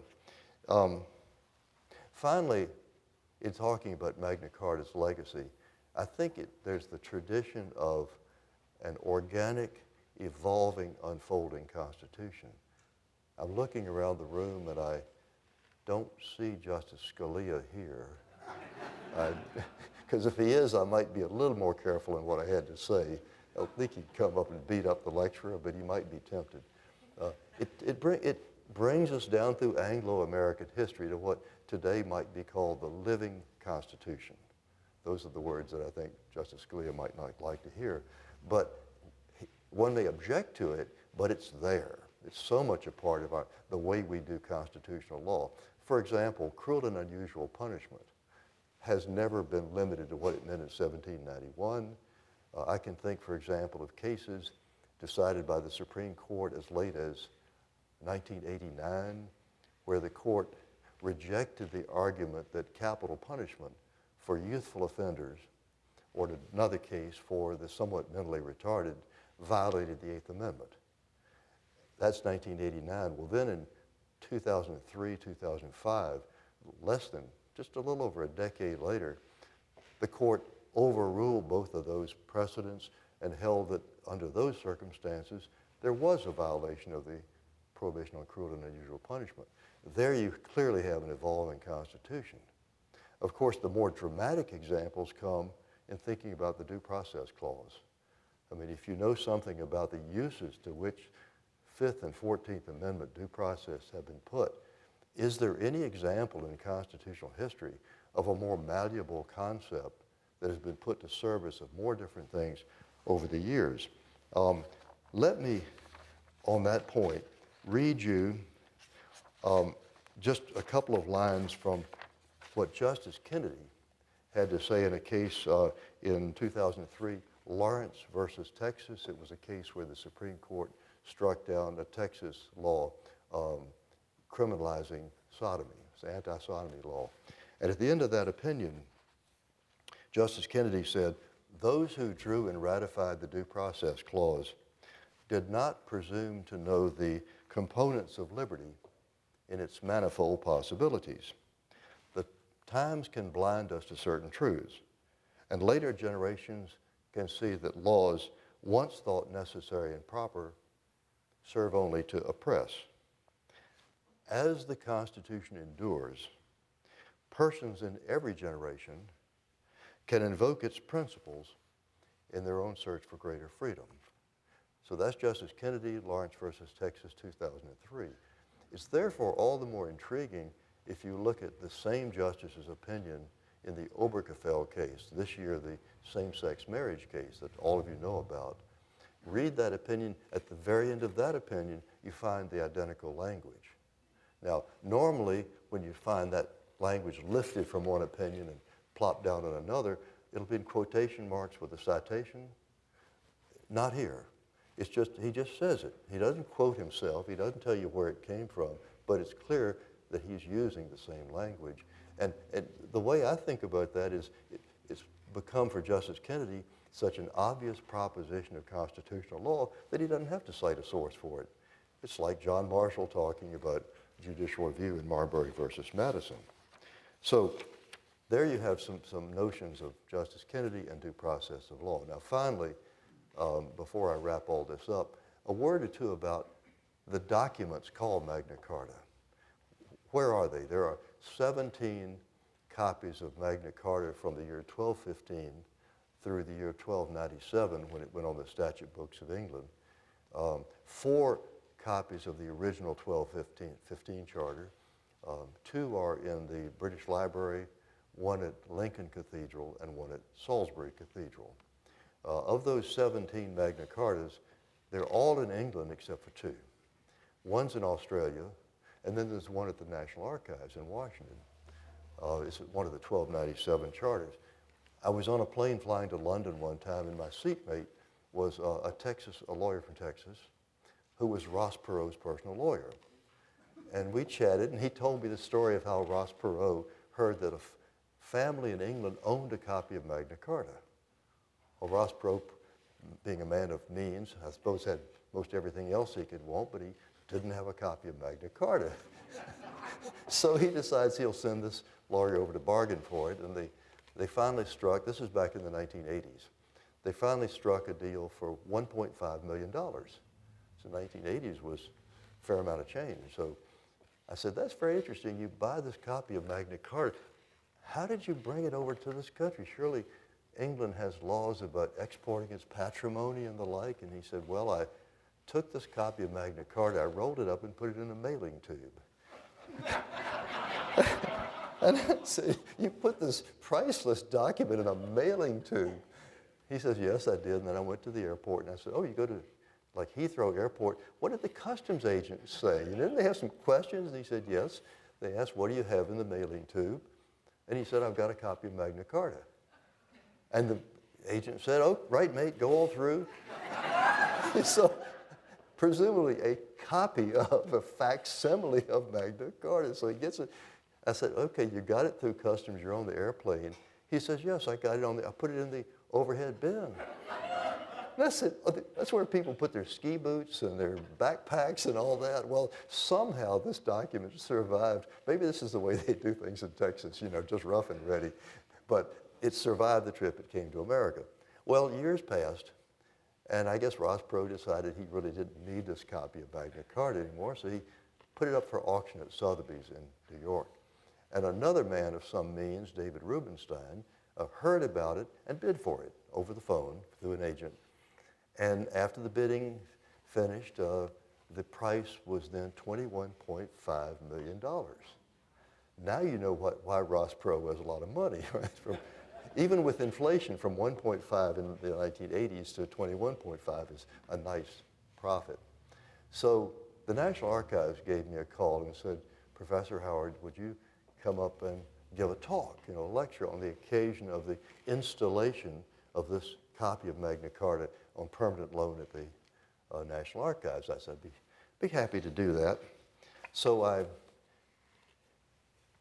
Finally, in talking about Magna Carta's legacy, I think there's the tradition of an organic, evolving, unfolding Constitution. I'm looking around the room and I don't see Justice Scalia here. Because if he is, I might be a little more careful in what I had to say. I don't think he'd come up and beat up the lecturer, but he might be tempted. It brings us down through Anglo-American history to what today might be called the living Constitution. Those are the words that I think Justice Scalia might not like to hear. But one may object to it, but it's there. It's so much a part of the way we do constitutional law. For example, cruel and unusual punishment has never been limited to what it meant in 1791. I can think, for example, of cases decided by the Supreme Court as late as 1989, where the court rejected the argument that capital punishment for youthful offenders, or in another case for the somewhat mentally retarded, violated the Eighth Amendment. That's 1989. Well, then in 2003, 2005, just a little over a decade later, the court overruled both of those precedents and held that under those circumstances, there was a violation of the prohibition on cruel and unusual punishment. There you clearly have an evolving Constitution. Of course, the more dramatic examples come in thinking about the Due Process Clause. I mean, if you know something about the uses to which Fifth and 14th Amendment due process have been put, is there any example in constitutional history of a more malleable concept that has been put to service of more different things over the years? Let me, on that point, read you just a couple of lines from what Justice Kennedy had to say in a case in 2003, Lawrence versus Texas. It was a case where the Supreme Court struck down a Texas law criminalizing sodomy. It's an anti-sodomy law. And at the end of that opinion, Justice Kennedy said, those who drew and ratified the Due Process Clause did not presume to know the components of liberty in its manifold possibilities. The times can blind us to certain truths, and later generations can see that laws once thought necessary and proper serve only to oppress. As the Constitution endures, persons in every generation can invoke its principles in their own search for greater freedom. So that's Justice Kennedy, Lawrence versus Texas, 2003. It's therefore all the more intriguing if you look at the same justice's opinion in the Obergefell case, this year the same-sex marriage case that all of you know about. Read that opinion. At the very end of that opinion, you find the identical language. Now, normally, when you find that language lifted from one opinion and plopped down on another, it'll be in quotation marks with a citation. Not here. It's just, he just says it. He doesn't quote himself. He doesn't tell you where it came from, but it's clear that he's using the same language. And the way I think about that is it's become for Justice Kennedy such an obvious proposition of constitutional law that he doesn't have to cite a source for it. It's like John Marshall talking about judicial review in Marbury versus Madison. So there you have some notions of Justice Kennedy and due process of law. Now finally, before I wrap all this up, a word or two about the documents called Magna Carta. Where are they? There are 17 copies of Magna Carta from the year 1215 through the year 1297 when it went on the statute books of England. 4 copies of the original 1215 charter. 2 are in the British Library, 1 at Lincoln Cathedral and 1 at Salisbury Cathedral. Of those 17 Magna Cartas, they're all in England except for 2. One's in Australia, and then there's one at the National Archives in Washington. It's one of the 1297 charters. I was on a plane flying to London one time, and my seatmate was a lawyer from Texas, who was Ross Perot's personal lawyer. And we chatted, and he told me the story of how Ross Perot heard that a family in England owned a copy of Magna Carta. Well, Ross Perot, being a man of means, I suppose had most everything else he could want, but he didn't have a copy of Magna Carta. So he decides he'll send this lawyer over to bargain for it, and the They finally struck, this is back in the 1980s, they finally struck a deal for $1.5 million. So 1980s was a fair amount of change. So I said, that's very interesting. You buy this copy of Magna Carta. How did you bring it over to this country? Surely England has laws about exporting its patrimony and the like. And he said, well, I took this copy of Magna Carta, I rolled it up and put it in a mailing tube. And I said, you put this priceless document in a mailing tube? He says, yes, I did. And then I went to the airport and I said, oh, you go to like Heathrow Airport. What did the customs agent say? And didn't they have some questions? And he said, yes. They asked, what do you have in the mailing tube? And he said, I've got a copy of Magna Carta. And the agent said, oh, right, mate, go on through. So presumably a copy of a facsimile of Magna Carta. So he gets it. I said, okay, you got it through customs, you're on the airplane. He says, yes, I got it I put it in the overhead bin. And I said, oh, that's where people put their ski boots and their backpacks and all that. Well, somehow this document survived. Maybe this is the way they do things in Texas, you know, just rough and ready. But it survived the trip. It came to America. Well, years passed, and I guess Ross Perot decided he really didn't need this copy of Magna Carta anymore, so he put it up for auction at Sotheby's in New York. And another man of some means, David Rubenstein, heard about it and bid for it over the phone through an agent. And after the bidding finished, the price was then $21.5 million. Now you know why Ross Perot has a lot of money, right? Even with inflation, from 1.5 in the 1980s to 21.5 is a nice profit. So the National Archives gave me a call and said, Professor Howard, would you come up and give a talk, you know, a lecture on the occasion of the installation of this copy of Magna Carta on permanent loan at the National Archives? I said, be happy to do that. So I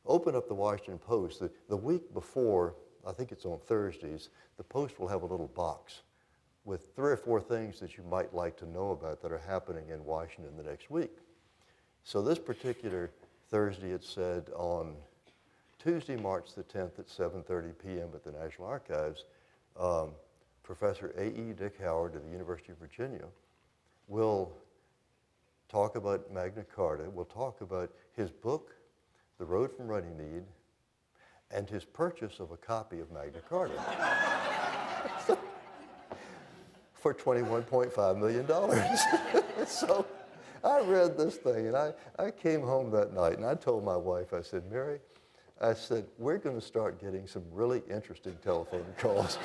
opened up the Washington Post. The week before, I think it's on Thursdays, the Post will have a little box with 3 or 4 things that you might like to know about that are happening in Washington the next week. So this particular Thursday, it said on Tuesday, March the 10th at 7:30 p.m. at the National Archives, Professor A.E. Dick Howard of the University of Virginia will talk about Magna Carta, will talk about his book, The Road from Runnymede, and his purchase of a copy of Magna Carta for $21.5 million. So I read this thing, and I came home that night, and I told my wife, I said, Mary, I said, we're going to start getting some really interesting telephone calls.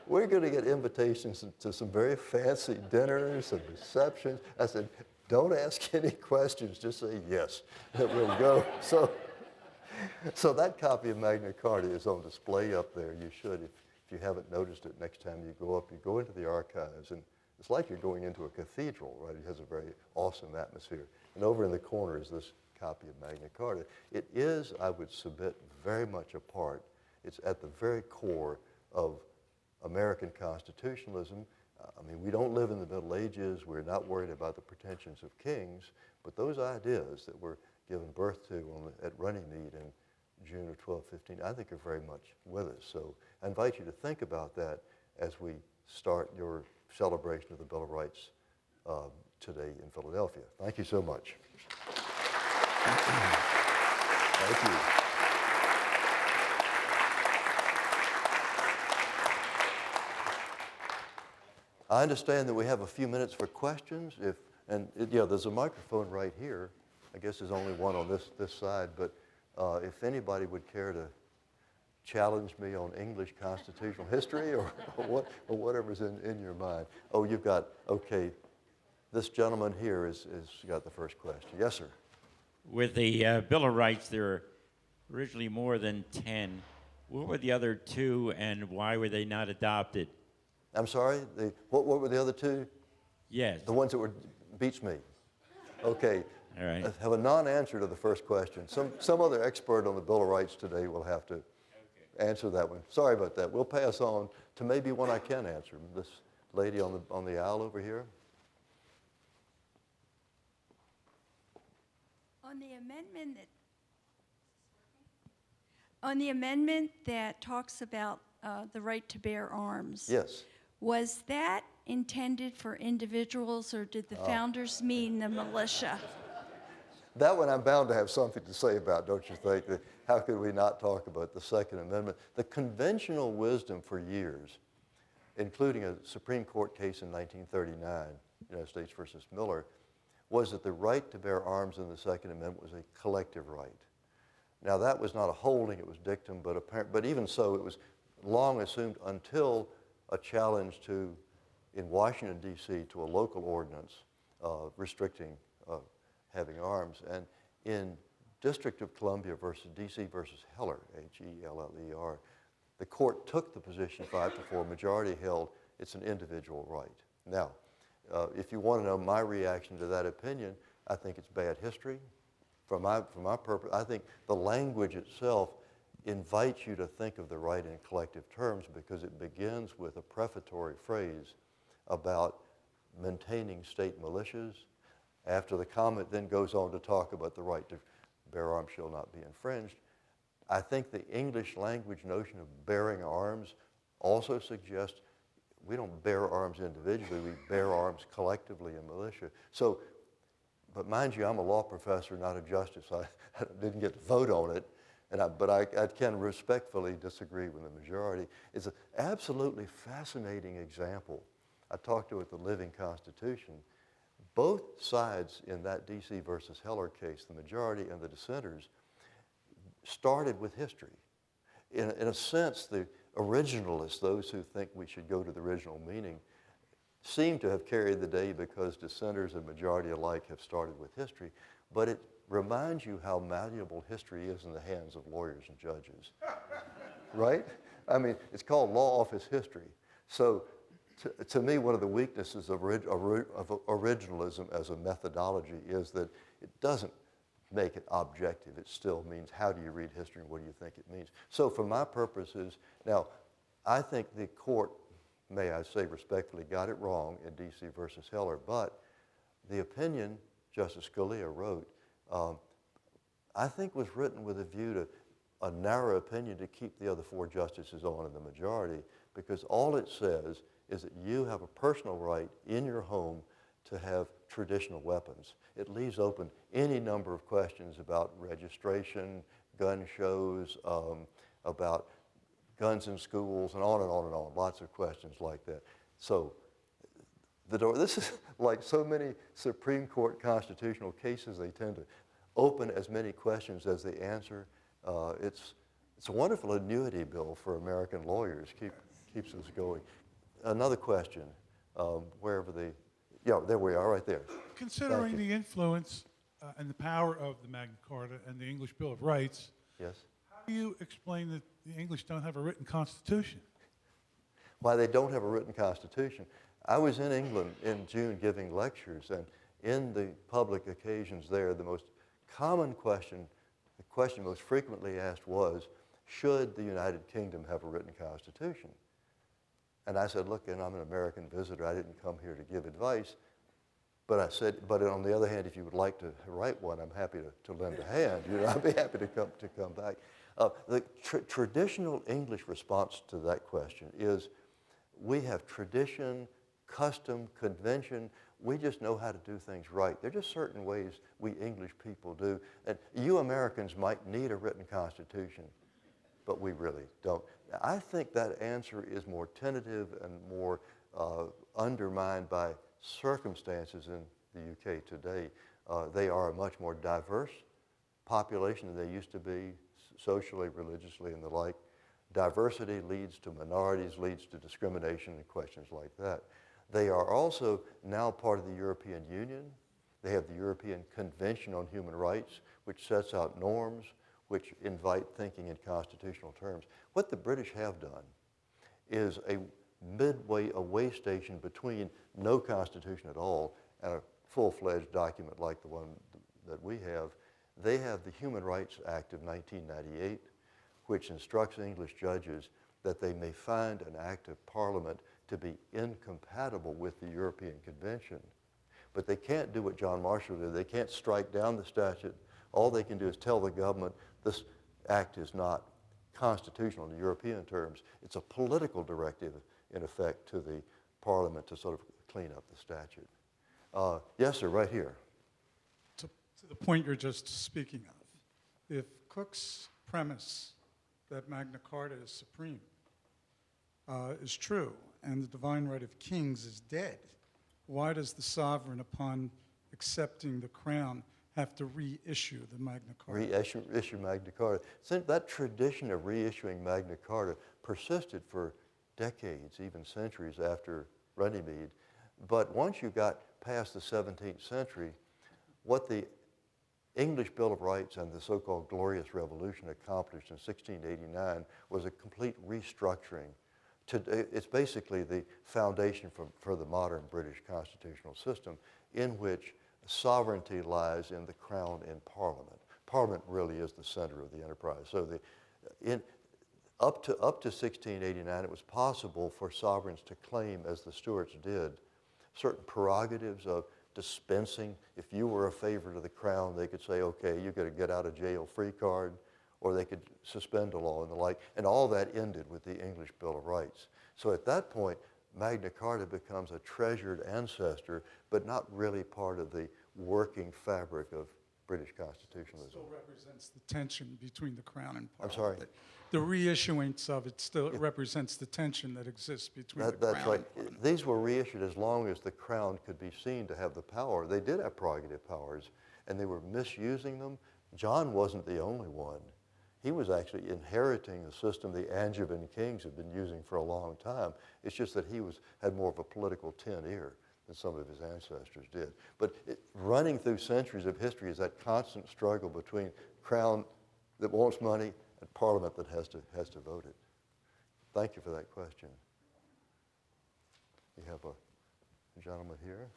We're going to get invitations to some very fancy dinners and receptions. I said, don't ask any questions, just say yes, and we'll go. So that copy of Magna Carta is on display up there. You should, if you haven't noticed it, next time you go up, you go into the archives, and it's like you're going into a cathedral, right? It has a very awesome atmosphere. And over in the corner is this copy of Magna Carta. It is, I would submit, very much a part. It's at the very core of American constitutionalism. I mean, we don't live in the Middle Ages. We're not worried about the pretensions of kings, but those ideas that were given birth to at Runnymede in June of 1215, I think are very much with us. So I invite you to think about that as we start your celebration of the Bill of Rights today in Philadelphia. Thank you so much. Thank you. I understand that we have a few minutes for questions. There's a microphone right here. I guess there's only one on this side, but if anybody would care to challenge me on English constitutional history or whatever's in your mind. Oh, you've got, okay, this gentleman here has got the first question. Yes, sir. With the Bill of Rights, there are originally more than 10. What were the other 2, and why were they not adopted? I'm sorry, what were the other 2? Yes. The ones that were, beats me. Okay. All right. I have a non-answer to the first question. Some other expert on the Bill of Rights today will have to answer that one. Sorry about that. We'll pass on to maybe one I can answer. This lady on the aisle over here. On the amendment On the amendment that talks about the right to bear arms. Yes. Was that intended for individuals, or did the founders mean the militia? That one I'm bound to have something to say about, don't you think? How could we not talk about the Second Amendment? The conventional wisdom for years, including a Supreme Court case in 1939, United States versus Miller, was that the right to bear arms in the Second Amendment was a collective right. Now that was not a holding, it was dictum, but even so, it was long assumed until a challenge in Washington, D.C., to a local ordinance restricting having arms. And in District of Columbia versus D.C. versus Heller, H-E-L-L-E-R, the court took the position 5-4, majority held it's an individual right. Now, if you want to know my reaction to that opinion, I think it's bad history. For my purpose, I think the language itself invites you to think of the right in collective terms because it begins with a prefatory phrase about maintaining state militias. After the comment then goes on to talk about the right to bear arms shall not be infringed. I think the English language notion of bearing arms also suggests we don't bear arms individually, we bear arms collectively in militia. So, but mind you, I'm a law professor, not a justice. I didn't get to vote on it, but I can respectfully disagree with the majority. It's an absolutely fascinating example. I talked to it the Living Constitution. Both sides in that D.C. versus Heller case, the majority and the dissenters, started with history. In a sense, the originalists, those who think we should go to the original meaning, seem to have carried the day because dissenters and majority alike have started with history. But it reminds you how malleable history is in the hands of lawyers and judges, right? I mean, it's called law office history. So to me, one of the weaknesses of originalism as a methodology is that it doesn't make it objective. It still means how do you read history and what do you think it means. So for my purposes, now, I think the court, may I say respectfully, got it wrong in D.C. versus Heller, but the opinion Justice Scalia wrote, I think was written with a view to a narrow opinion to keep the other four justices on in the majority, because all it says is that you have a personal right in your home to have traditional weapons. It leaves open any number of questions about registration, gun shows, about guns in schools, and on and on and on, lots of questions like that. So this is like so many Supreme Court constitutional cases, they tend to open as many questions as they answer. It's a wonderful annuity bill for American lawyers, keeps us going. Another question, yeah, there we are, right there. Considering the influence and the power of the Magna Carta and the English Bill of Rights, Yes? how do you explain that the English don't have a written constitution? Why they don't have a written constitution. I was in England in June giving lectures, and in the public occasions there, the most common question, the question most frequently asked was, should the United Kingdom have a written constitution? And I said, look, and I'm an American visitor, I didn't come here to give advice, but I said, but on the other hand, if you would like to write one, I'm happy to lend a hand. You know, I'd be happy to come back. The traditional English response to that question is, we have tradition, custom, convention. We just know how to do things right. There are just certain ways we English people do. And you Americans might need a written constitution, but we really don't. I think that answer is more tentative and more undermined by circumstances in the UK today. They are a much more diverse population than they used to be, socially, religiously, and the like. Diversity leads to minorities, leads to discrimination and questions like that. They are also now part of the European Union. They have the European Convention on Human Rights, which sets out norms, which invite thinking in constitutional terms. What the British have done is a midway, a way station between no constitution at all and a full-fledged document like the one that we have. They have the Human Rights Act of 1998, which instructs English judges that they may find an act of Parliament to be incompatible with the European Convention. But they can't do what John Marshall did. They can't strike down the statute. All they can do is tell the government this act is not constitutional in European terms. It's a political directive, in effect, to the Parliament to sort of clean up the statute. Yes, sir, right here. To the point you're just speaking of, if Cook's premise that Magna Carta is supreme is true, and the divine right of kings is dead, why does the sovereign, upon accepting the crown, have to reissue the Magna Carta? Reissue Magna Carta. Since that tradition of reissuing Magna Carta persisted for decades, even centuries after Runnymede. But once you got past the 17th century, what the English Bill of Rights and the so-called Glorious Revolution accomplished in 1689 was a complete restructuring. It's basically the foundation for the modern British constitutional system, in which sovereignty lies in the crown and Parliament. Parliament really is the center of the enterprise. So up to 1689, it was possible for sovereigns to claim, as the Stuarts did, certain prerogatives of dispensing. If you were a favorite of the crown, they could say, okay, you get a get out of jail free card, or they could suspend a law and the like. And all that ended with the English Bill of Rights. So at that point, Magna Carta becomes a treasured ancestor, but not really part of the working fabric of British constitutionalism. It still represents the tension between the crown and Parliament. I'm sorry? The reissuance of it still represents the tension that exists between the crown That's right. and Parliament. These were reissued as long as the crown could be seen to have the power. They did have prerogative powers, and they were misusing them. John wasn't the only one. He was actually inheriting a system the Angevin kings had been using for a long time. It's just that he had more of a political tin ear than some of his ancestors did. But running through centuries of history is that constant struggle between crown that wants money and Parliament that has to vote it. Thank you for that question. We have a gentleman here.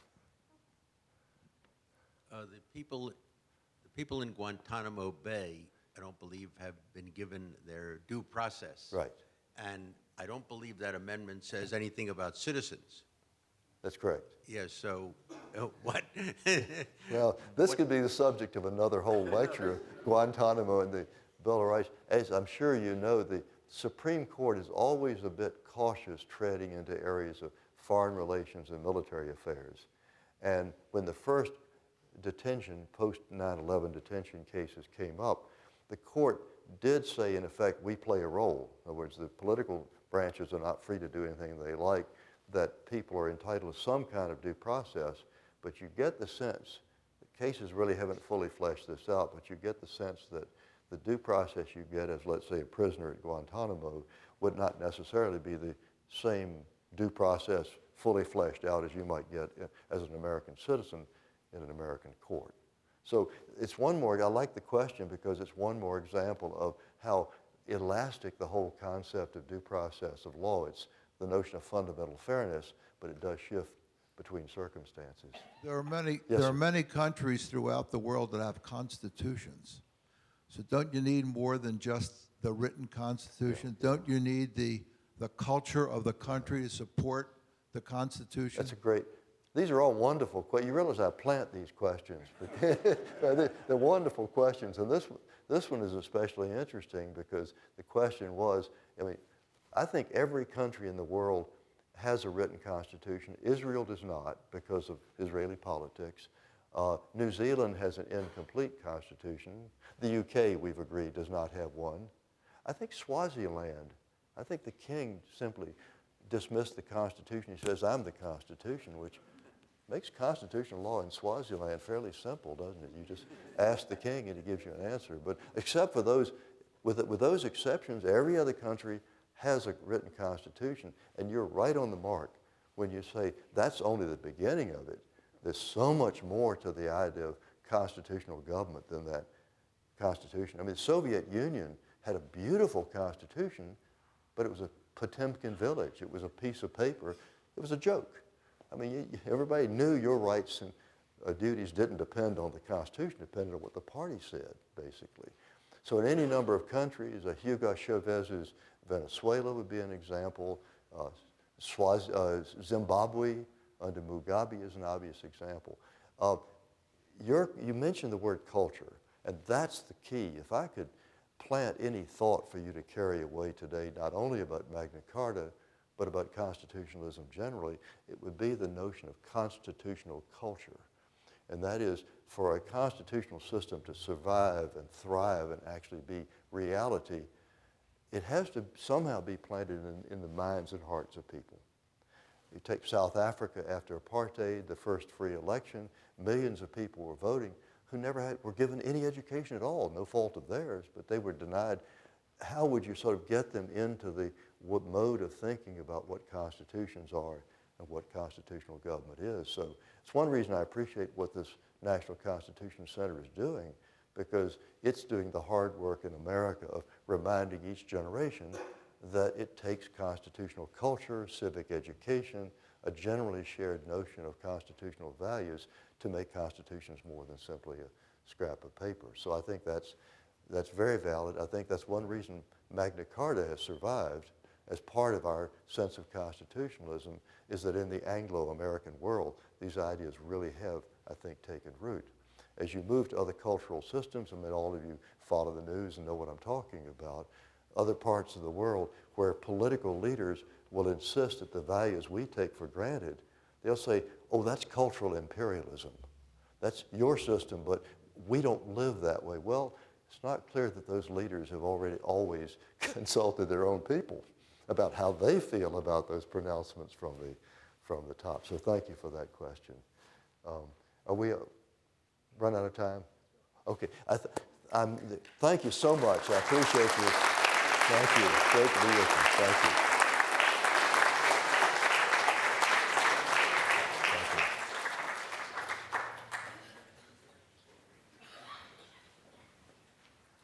The people in Guantanamo Bay, I don't believe, have been given their due process. Right. And I don't believe that amendment says anything about citizens. That's correct. Yes, so what? Now, this could be the subject of another whole lecture, Guantanamo and the Bill of Rights. As I'm sure you know, the Supreme Court is always a bit cautious treading into areas of foreign relations and military affairs. And when the first detention, post 9/11 detention cases came up, the court did say, in effect, we play a role. In other words, the political branches are not free to do anything they like, that people are entitled to some kind of due process, but you get the sense, the cases really haven't fully fleshed this out, but you get the sense that the due process you get as, let's say, a prisoner at Guantanamo would not necessarily be the same due process fully fleshed out as you might get as an American citizen in an American court. So it's one more, I like the question because it's one more example of how elastic the whole concept of due process of law. It's the notion of fundamental fairness, but it does shift between circumstances. There are many, Yes, there sir. are many countries throughout the world that have constitutions. So don't you need more than just the written constitution? Don't you need the culture of the country to support the Constitution? That's a great, these are all wonderful questions. You realize I plant these questions. They're wonderful questions. And this one is especially interesting because the question was, I think every country in the world has a written constitution. Israel does not because of Israeli politics. New Zealand has an incomplete constitution. The UK, we've agreed, does not have one. I think Swaziland, I think the king simply dismissed the Constitution. He says, I'm the Constitution, which makes constitutional law in Swaziland fairly simple, doesn't it? You just ask the king and he gives you an answer. But except for those, with those exceptions, every other country has a written constitution. And you're right on the mark when you say that's only the beginning of it. There's so much more to the idea of constitutional government than that constitution. The Soviet Union had a beautiful constitution, but it was a Potemkin village. It was a piece of paper. It was a joke. Everybody knew your rights and duties didn't depend on the Constitution, depended on what the party said, basically. So in any number of countries, Hugo Chavez's Venezuela would be an example. Zimbabwe under Mugabe is an obvious example. You mentioned the word culture, and that's the key. If I could plant any thought for you to carry away today, not only about Magna Carta, but about constitutionalism generally, it would be the notion of constitutional culture. And that is, for a constitutional system to survive and thrive and actually be reality, it has to somehow be planted in the minds and hearts of people. You take South Africa after apartheid, the first free election, millions of people were voting who never were given any education at all, no fault of theirs, but they were denied. How would you sort of get them into the mode of thinking about what constitutions are and what constitutional government is? So it's one reason I appreciate what this National Constitution Center is doing, because it's doing the hard work in America of reminding each generation that it takes constitutional culture, civic education, a generally shared notion of constitutional values to make constitutions more than simply a scrap of paper. So I think that's very valid. I think that's one reason Magna Carta has survived as part of our sense of constitutionalism, is that in the Anglo-American world, these ideas really have, I think, taken root. As you move to other cultural systems, I mean, all of you follow the news and know what I'm talking about, other parts of the world where political leaders will insist that the values we take for granted, they'll say, oh, that's cultural imperialism. That's your system, but we don't live that way. Well, it's not clear that those leaders have always consulted their own people about how they feel about those pronouncements from the top. So thank you for that question. Are we run out of time? Okay. Thank you so much. I appreciate you. Thank you. Great to be with you. Thank you.